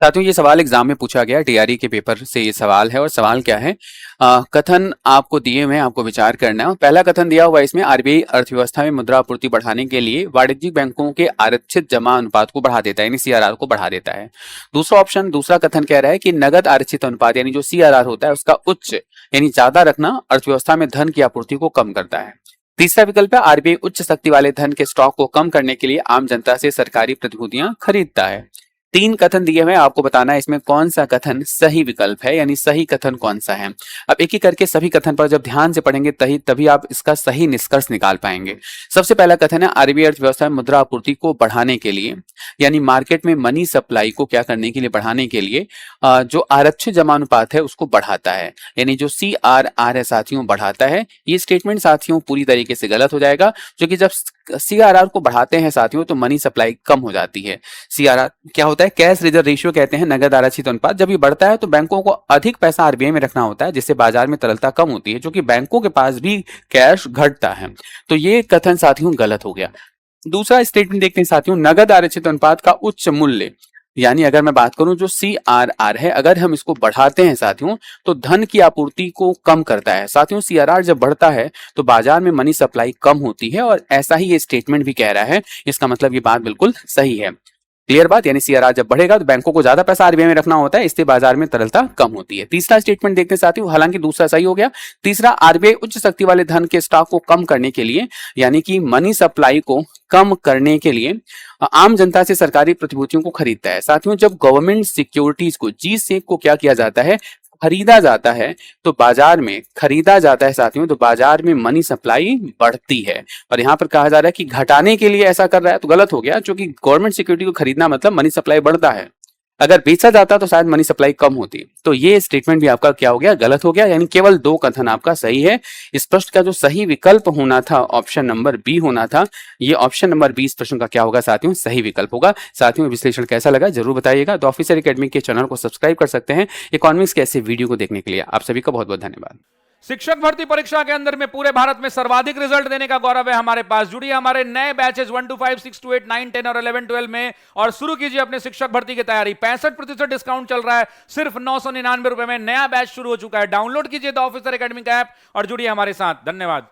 साथियों ये सवाल एग्जाम में पूछा गया, टीआरई के पेपर से ये सवाल है। और सवाल क्या है, कथन आपको दिए हुए हैं, आपको विचार करना है। पहला कथन दिया हुआ है इसमें, आरबीआई अर्थव्यवस्था में मुद्रा आपूर्ति बढ़ाने के लिए वाणिज्यिक बैंकों के आरक्षित जमा अनुपात को बढ़ा देता है, यानी सीआरआर को बढ़ा देता है। दूसरा ऑप्शन, दूसरा कथन कह रहा है कि नगद आरक्षित अनुपात यानी जो सीआरआर होता है उसका उच्च यानी ज्यादा रखना अर्थव्यवस्था में धन की आपूर्ति को कम करता है। तीसरा विकल्प है, आरबीआई उच्च शक्ति वाले धन के स्टॉक को कम करने के लिए आम जनता से सरकारी प्रतिभूतियां खरीदता है। तीन कथन दिए हुए हैं, आपको बताना है इसमें कौन सा कथन सही विकल्प है, यानी सही कथन कौन सा है। अब एक ही करके सभी कथन पर जब ध्यान से पढ़ेंगे तभी आप इसका सही निष्कर्ष निकाल पाएंगे। सबसे पहला कथन है, आरबीआई अर्थव्यवस्था में मुद्रा आपूर्ति को बढ़ाने के लिए यानी मार्केट में मनी सप्लाई को क्या करने के लिए, बढ़ाने के लिए जो आरक्षित जमा अनुपात है उसको बढ़ाता है, यानी जो सीआरआर है साथियों बढ़ाता है। ये स्टेटमेंट साथियों पूरी तरीके से गलत हो जाएगा, क्योंकि जब सीआरआर को बढ़ाते हैं साथियों तो मनी सप्लाई कम हो जाती है। सीआरआर क्या होता है, कैश रिजर्व रेशियो कहते हैं, नगद आरक्षित अनुपात। जब ये बढ़ता है तो बैंकों को अधिक पैसा आरबीआई में रखना होता है, जिससे बाजार में तरलता कम होती है, जो कि बैंकों के पास भी कैश घटता है। तो ये कथन साथियों गलत हो गया। दूसरा स्टेटमेंट देखते हैं साथियों, नगद आरक्षित अनुपात का उच्च मूल्य, यानी अगर मैं बात करूं जो सीआरआर है, अगर हम इसको बढ़ाते हैं साथियों तो धन की आपूर्ति को कम करता है। साथियों सीआरआर जब बढ़ता है तो बाजार में मनी सप्लाई कम होती है, और ऐसा ही ये स्टेटमेंट भी कह रहा है। इसका मतलब ये बात बिल्कुल सही है। क्लियर बात, यानी सीआरआर जब बढ़ेगा तो बैंकों को ज्यादा पैसा आरबीआई में रखना होता है, इससे बाजार में तरलता कम होती है। तीसरा स्टेटमेंट देखते हैं साथियों, हालांकि दूसरा सही हो गया। तीसरा, आरबीआई उच्च शक्ति वाले धन के स्टॉक को कम करने के लिए यानी कि मनी सप्लाई को कम करने के लिए आम जनता से सरकारी प्रतिभूतियों को खरीदता है। साथियों जब गवर्नमेंट सिक्योरिटीज को, जी सेक को क्या किया जाता है, खरीदा जाता है, तो बाजार में खरीदा जाता है साथियों, तो बाजार में मनी सप्लाई बढ़ती है। और यहां पर कहा जा रहा है कि घटाने के लिए ऐसा कर रहा है, तो गलत हो गया, क्योंकि गवर्नमेंट सिक्योरिटी को खरीदना मतलब मनी सप्लाई बढ़ता है। अगर बेचा जाता तो शायद मनी सप्लाई कम होती। तो ये स्टेटमेंट भी आपका क्या हो गया, गलत हो गया, यानी केवल दो कथन आपका सही है। इस प्रश्न का जो सही विकल्प होना था ऑप्शन नंबर बी होना था। ये ऑप्शन नंबर बी इस प्रश्न का क्या होगा साथियों, सही विकल्प होगा। साथियों विश्लेषण कैसा लगा जरूर बताइएगा। द ऑफिसर एकेडमी के चैनल को सब्सक्राइब कर सकते हैं इकोनॉमिक्स के ऐसे वीडियो को देखने के लिए। आप सभी का बहुत बहुत धन्यवाद। शिक्षक भर्ती परीक्षा के अंदर में पूरे भारत में सर्वाधिक रिजल्ट देने का गौरव है हमारे पास। जुड़िए हमारे नए बैचेस 1 to 5, 6 to 8, 9, 10 और 11, 12 में और शुरू कीजिए अपने शिक्षक भर्ती की तैयारी। 65% डिस्काउंट चल रहा है, सिर्फ 999 रुपए में नया बैच शुरू हो चुका है। डाउनलोड कीजिए द ऑफिसर एकेडमी का ऐप और जुड़िए हमारे साथ। धन्यवाद।